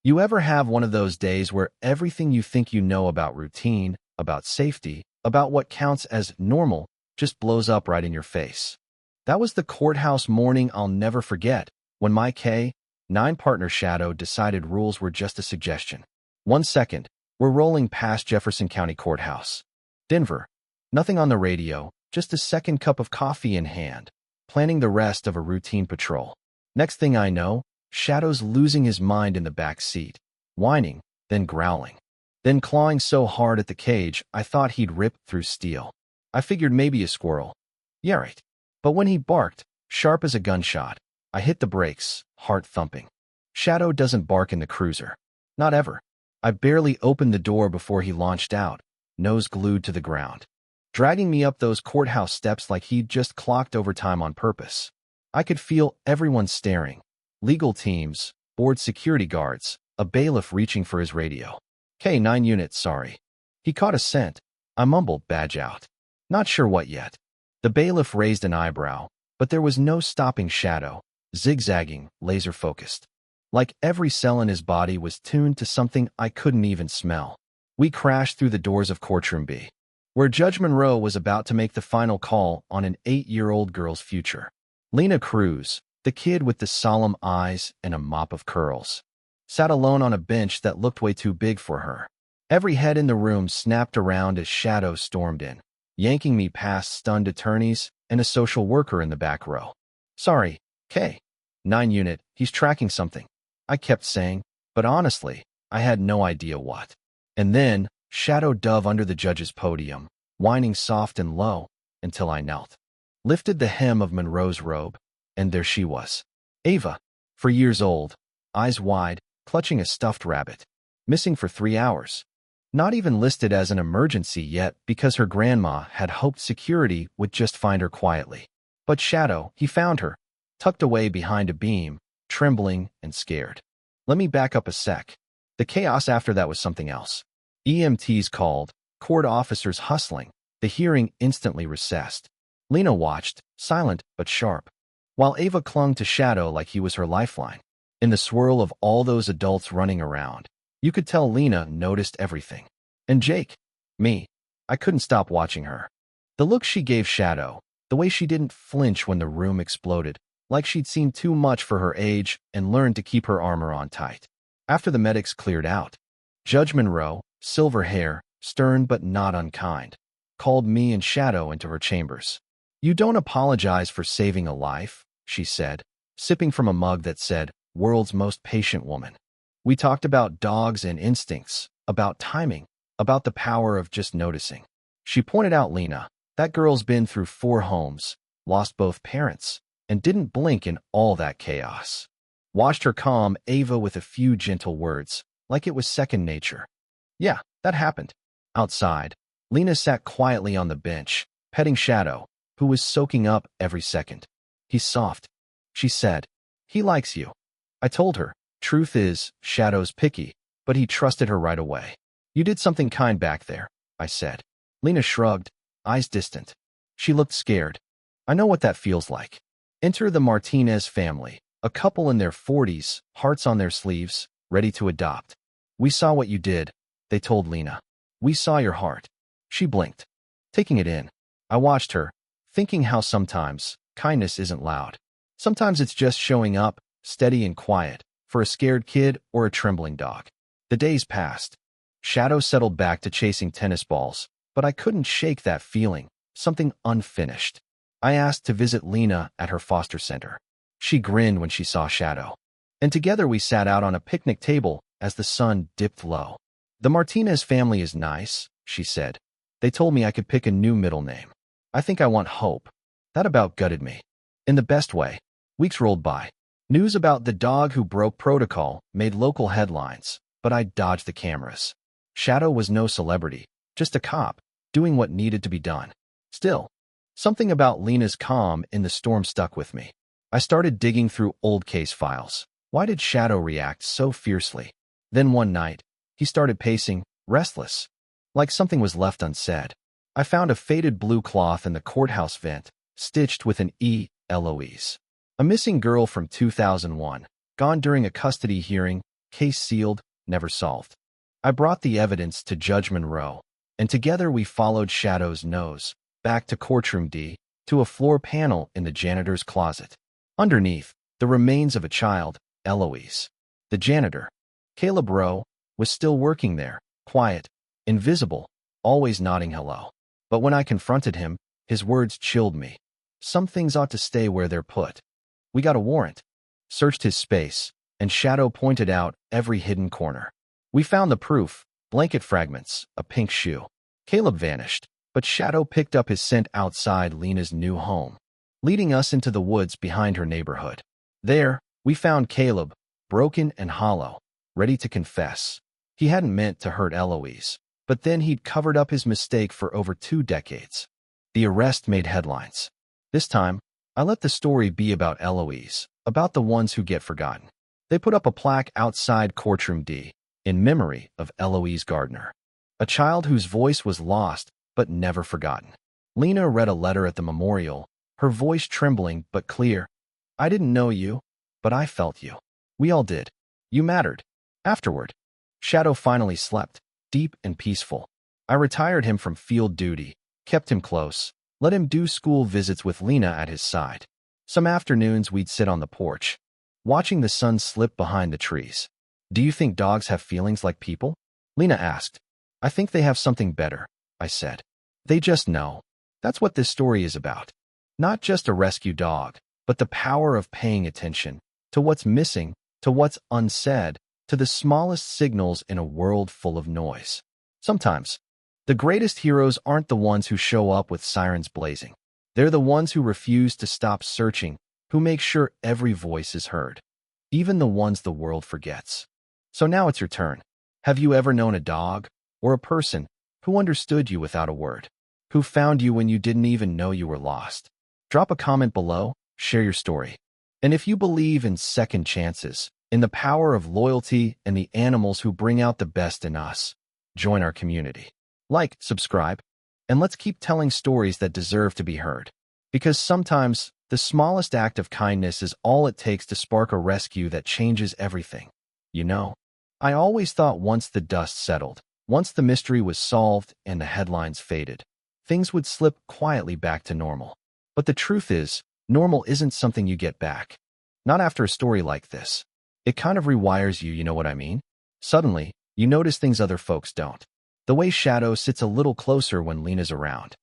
You ever have one of those days where everything you think you know about routine, about safety, about what counts as normal, just blows up right in your face? That was the courthouse morning I'll never forget, when my K-9 partner Shadow decided rules were just a suggestion. 1 second, we're rolling past Jefferson County Courthouse, Denver. Nothing on the radio, just a second cup of coffee in hand, planning the rest of a routine patrol. Next thing I know, Shadow's losing his mind in the back seat, whining, then growling, then clawing so hard at the cage I thought he'd rip through steel. I figured maybe a squirrel. Yeah, right. But when he barked, sharp as a gunshot, I hit the brakes, heart thumping. Shadow doesn't bark in the cruiser. Not ever. I barely opened the door before he launched out, nose glued to the ground, dragging me up those courthouse steps like he'd just clocked overtime on purpose. I could feel everyone staring. Legal teams, board security guards, a bailiff reaching for his radio. K-9 unit, sorry. He caught a scent. I mumbled, badge out. Not sure what yet. The bailiff raised an eyebrow, but there was no stopping Shadow, zigzagging, laser-focused. Like every cell in his body was tuned to something I couldn't even smell. We crashed through the doors of Courtroom B, where Judge Monroe was about to make the final call on an 8-year-old girl's future. Lena Cruz, the kid with the solemn eyes and a mop of curls, sat alone on a bench that looked way too big for her. Every head in the room snapped around as Shadow stormed in, yanking me past stunned attorneys and a social worker in the back row. Sorry, K-9 unit, he's tracking something, I kept saying, but honestly, I had no idea what. And then, Shadow dove under the judge's podium, whining soft and low, until I knelt, lifted the hem of Monroe's robe, and there she was. Ava, 4 years old, eyes wide, clutching a stuffed rabbit, missing for 3 hours. Not even listed as an emergency yet because her grandma had hoped security would just find her quietly. But Shadow, he found her, tucked away behind a beam, trembling and scared. Let me back up a sec. The chaos after that was something else. EMTs called, court officers hustling, the hearing instantly recessed. Lena watched, silent but sharp, while Ava clung to Shadow like he was her lifeline. In the swirl of all those adults running around, you could tell Lena noticed everything. And Jake, me, I couldn't stop watching her. The look she gave Shadow, the way she didn't flinch when the room exploded, like she'd seen too much for her age and learned to keep her armor on tight. After the medics cleared out, Judge Monroe, silver hair, stern but not unkind, called me and Shadow into her chambers. You don't apologize for saving a life, she said, sipping from a mug that said, world's most patient woman. We talked about dogs and instincts, about timing, about the power of just noticing. She pointed out Lena. That girl's been through 4 homes, lost both parents, and didn't blink in all that chaos. Watched her calm Ava with a few gentle words, like it was second nature. Yeah, that happened. Outside, Lena sat quietly on the bench, petting Shadow, who was soaking up every second. He's soft, she said. He likes you. I told her. Truth is, Shadow's picky, but he trusted her right away. You did something kind back there, I said. Lena shrugged, eyes distant. She looked scared. I know what that feels like. Enter the Martinez family, a couple in their 40s, hearts on their sleeves, ready to adopt. We saw what you did, they told Lena. We saw your heart. She blinked, taking it in. I watched her, thinking how sometimes kindness isn't loud. Sometimes it's just showing up, steady and quiet, for a scared kid or a trembling dog. The days passed. Shadow settled back to chasing tennis balls, but I couldn't shake that feeling, something unfinished. I asked to visit Lena at her foster center. She grinned when she saw Shadow. And together we sat out on a picnic table as the sun dipped low. The Martinez family is nice, she said. They told me I could pick a new middle name. I think I want Hope. That about gutted me. In the best way. Weeks rolled by. News about the dog who broke protocol made local headlines, but I dodged the cameras. Shadow was no celebrity, just a cop, doing what needed to be done. Still, something about Lena's calm in the storm stuck with me. I started digging through old case files. Why did Shadow react so fiercely? Then one night, he started pacing, restless, like something was left unsaid. I found a faded blue cloth in the courthouse vent, stitched with an E, Eloise. A missing girl from 2001, gone during a custody hearing, case sealed, never solved. I brought the evidence to Judge Monroe, and together we followed Shadow's nose, back to courtroom D, to a floor panel in the janitor's closet. Underneath, the remains of a child, Eloise. The janitor, Caleb Rowe, was still working there, quiet, invisible, always nodding hello. But when I confronted him, his words chilled me. Some things ought to stay where they're put. We got a warrant. Searched his space, and Shadow pointed out every hidden corner. We found the proof, blanket fragments, a pink shoe. Caleb vanished, but Shadow picked up his scent outside Lena's new home, leading us into the woods behind her neighborhood. There, we found Caleb, broken and hollow, ready to confess. He hadn't meant to hurt Eloise, but then he'd covered up his mistake for over 2 decades. The arrest made headlines. This time, I let the story be about Eloise, about the ones who get forgotten. They put up a plaque outside courtroom D, in memory of Eloise Gardner, a child whose voice was lost but never forgotten. Lena read a letter at the memorial, her voice trembling but clear. I didn't know you, but I felt you. We all did. You mattered. Afterward, Shadow finally slept, deep and peaceful. I retired him from field duty, kept him close, let him do school visits with Lena at his side. Some afternoons we'd sit on the porch, watching the sun slip behind the trees. Do you think dogs have feelings like people? Lena asked. I think they have something better, I said. They just know. That's what this story is about. Not just a rescue dog, but the power of paying attention to what's missing, to what's unsaid, to the smallest signals in a world full of noise. Sometimes, the greatest heroes aren't the ones who show up with sirens blazing. They're the ones who refuse to stop searching, who make sure every voice is heard, even the ones the world forgets. So now it's your turn. Have you ever known a dog or a person who understood you without a word, who found you when you didn't even know you were lost? Drop a comment below, share your story. And if you believe in second chances, in the power of loyalty and the animals who bring out the best in us, join our community. Like, subscribe, and let's keep telling stories that deserve to be heard. Because sometimes, the smallest act of kindness is all it takes to spark a rescue that changes everything. You know, I always thought once the dust settled, once the mystery was solved and the headlines faded, things would slip quietly back to normal. But the truth is, normal isn't something you get back. Not after a story like this. It kind of rewires you, you know what I mean? Suddenly, you notice things other folks don't. The way Shadow sits a little closer when Lena's around.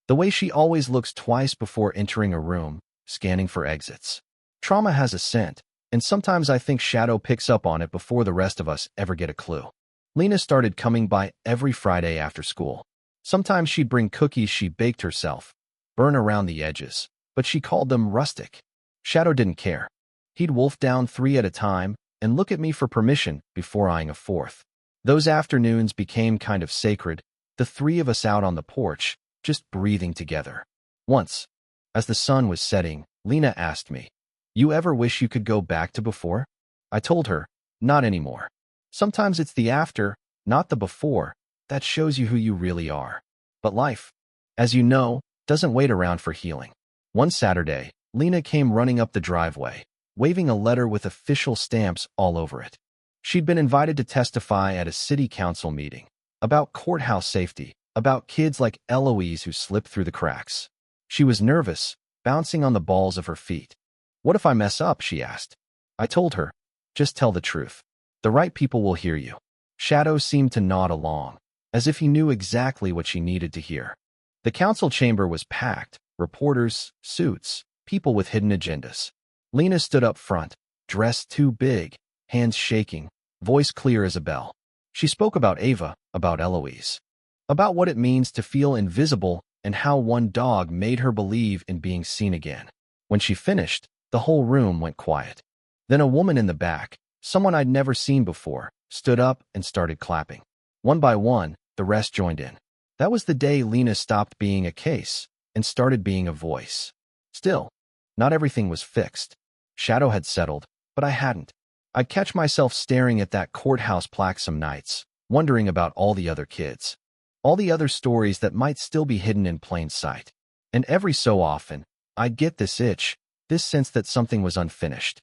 The way she always looks twice before entering a room, scanning for exits. Trauma has a scent, and sometimes I think Shadow picks up on it before the rest of us ever get a clue. Lena started coming by every Friday after school. Sometimes she'd bring cookies she baked herself, burn around the edges, but she called them rustic. Shadow didn't care. He'd wolf down 3 at a time and look at me for permission before eyeing a 4th. Those afternoons became kind of sacred, the 3 of us out on the porch, just breathing together. Once, as the sun was setting, Lena asked me, "You ever wish you could go back to before?" I told her, "Not anymore. Sometimes it's the after, not the before, that shows you who you really are." But life, as you know, doesn't wait around for healing. One Saturday, Lena came running up the driveway, waving a letter with official stamps all over it. She'd been invited to testify at a city council meeting about courthouse safety, about kids like Eloise who slipped through the cracks. She was nervous, bouncing on the balls of her feet. "What if I mess up?" she asked. I told her, "Just tell the truth. The right people will hear you." Shadow seemed to nod along, as if he knew exactly what she needed to hear. The council chamber was packed, reporters, suits, people with hidden agendas. Lena stood up front, dressed too big, hands shaking, voice clear as a bell. She spoke about Ava, about Eloise, about what it means to feel invisible and how one dog made her believe in being seen again. When she finished, the whole room went quiet. Then a woman in the back, someone I'd never seen before, stood up and started clapping. One by one, the rest joined in. That was the day Lena stopped being a case and started being a voice. Still, not everything was fixed. Shadow had settled, but I hadn't. I'd catch myself staring at that courthouse plaque some nights, wondering about all the other kids, all the other stories that might still be hidden in plain sight. And every so often, I'd get this itch, this sense that something was unfinished,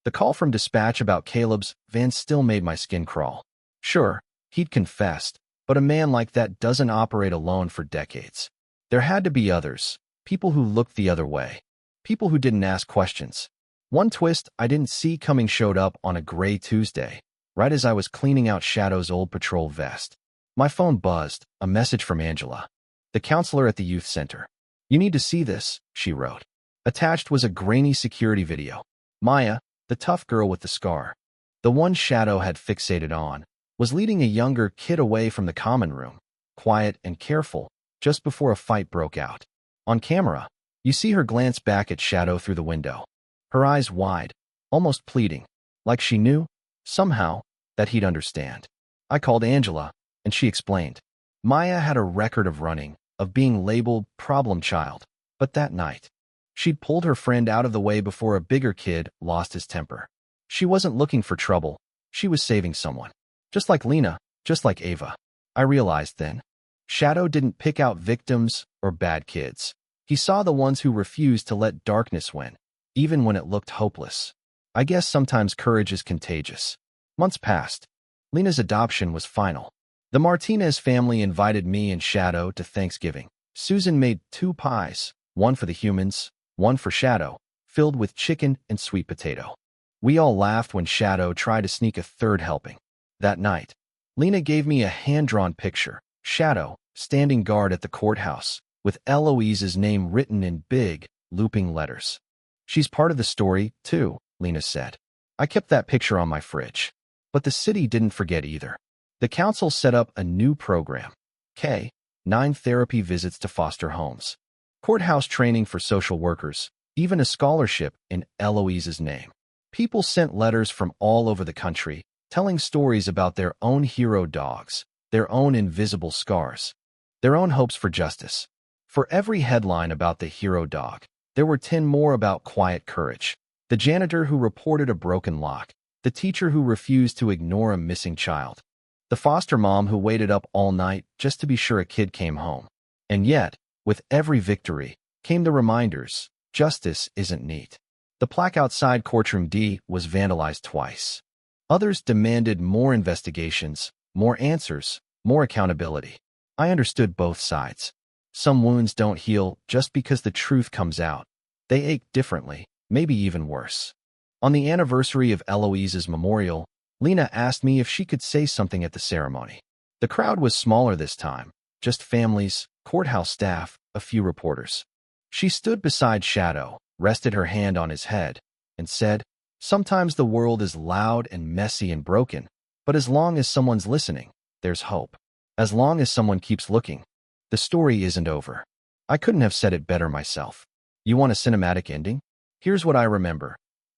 The call from dispatch about Caleb's van still made my skin crawl. Sure, he'd confessed, but a man like that doesn't operate alone for decades. There had to be others, people who looked the other way, people who didn't ask questions. One twist I didn't see coming showed up on a gray Tuesday, right as I was cleaning out Shadow's old patrol vest. My phone buzzed, a message from Angela, the counselor at the youth center. "You need to see this," she wrote. Attached was a grainy security video. Maya, the tough girl with the scar, the one Shadow had fixated on, was leading a younger kid away from the common room, quiet and careful, just before a fight broke out. On camera, you see her glance back at Shadow through the window, her eyes wide, almost pleading, like she knew, somehow, that he'd understand. I called Angela, and she explained. Maya had a record of running, of being labeled problem child, but that night, she'd pulled her friend out of the way before a bigger kid lost his temper. She wasn't looking for trouble, she was saving someone. Just like Lena, just like Ava. I realized then, Shadow didn't pick out victims or bad kids. He saw the ones who refused to let darkness win, even when it looked hopeless. I guess sometimes courage is contagious. Months passed. Lena's adoption was final. The Martinez family invited me and Shadow to Thanksgiving. Susan made 2 pies, one for the humans, one for Shadow, filled with chicken and sweet potato. We all laughed when Shadow tried to sneak a 3rd helping. That night, Lena gave me a hand-drawn picture, Shadow, standing guard at the courthouse, with Eloise's name written in big, looping letters. "She's part of the story, too," Lena said. I kept that picture on my fridge. But the city didn't forget either. The council set up a new program, K-9 therapy visits to foster homes, courthouse training for social workers, even a scholarship in Eloise's name. People sent letters from all over the country, telling stories about their own hero dogs, their own invisible scars, their own hopes for justice. For every headline about the hero dog, there were 10 more about quiet courage. The janitor who reported a broken lock, the teacher who refused to ignore a missing child, the foster mom who waited up all night just to be sure a kid came home. And yet, with every victory, came the reminders, justice isn't neat. The plaque outside Courtroom D was vandalized twice. Others demanded more investigations, more answers, more accountability. I understood both sides. Some wounds don't heal just because the truth comes out. They ache differently, maybe even worse. On the anniversary of Eloise's memorial, Lena asked me if she could say something at the ceremony. The crowd was smaller this time, just families, courthouse staff, a few reporters. She stood beside Shadow, rested her hand on his head, and said, "Sometimes the world is loud and messy and broken, but as long as someone's listening, there's hope. As long as someone keeps looking, the story isn't over." I couldn't have said it better myself. You want a cinematic ending? Here's what I remember.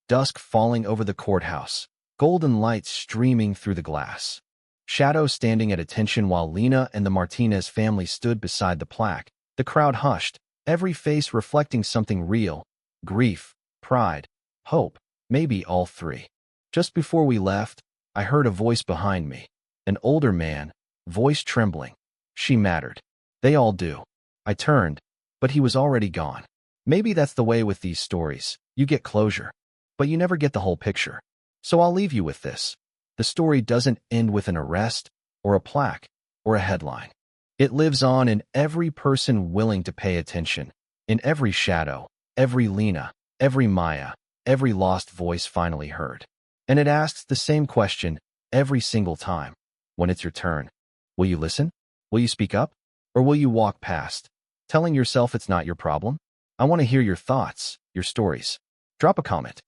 Dusk falling over the courthouse, golden lights streaming through the glass. Shadow standing at attention while Lena and the Martinez family stood beside the plaque. The crowd hushed, every face reflecting something real, grief, pride, hope, maybe all 3. Just before we left, I heard a voice behind me, an older man, voice trembling. She mattered. They all do. I turned, but he was already gone. Maybe that's the way with these stories. You get closure, but you never get the whole picture. So I'll leave you with this. The story doesn't end with an arrest, or a plaque, or a headline. It lives on in every person willing to pay attention, in every Shadow, every Lena, every Maya, every lost voice finally heard. And it asks the same question every single time. When it's your turn, will you listen? Will you speak up? Or will you walk past, telling yourself it's not your problem? I want to hear your thoughts, your stories. Drop a comment.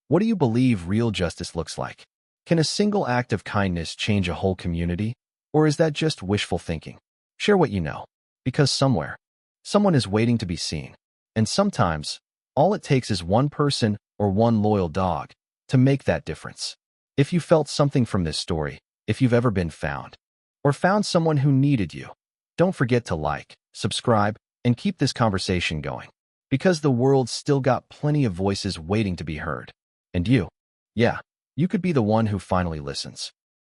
What do you believe real justice looks like? Can a single act of kindness change a whole community? Or is that just wishful thinking? Share what you know, because somewhere, someone is waiting to be seen. And sometimes, all it takes is one person or one loyal dog to make that difference. If you felt something from this story, if you've ever been found, or found someone who needed you, don't forget to like, subscribe, and keep this conversation going. Because the world's still got plenty of voices waiting to be heard. And you, yeah, you could be the one who finally listens.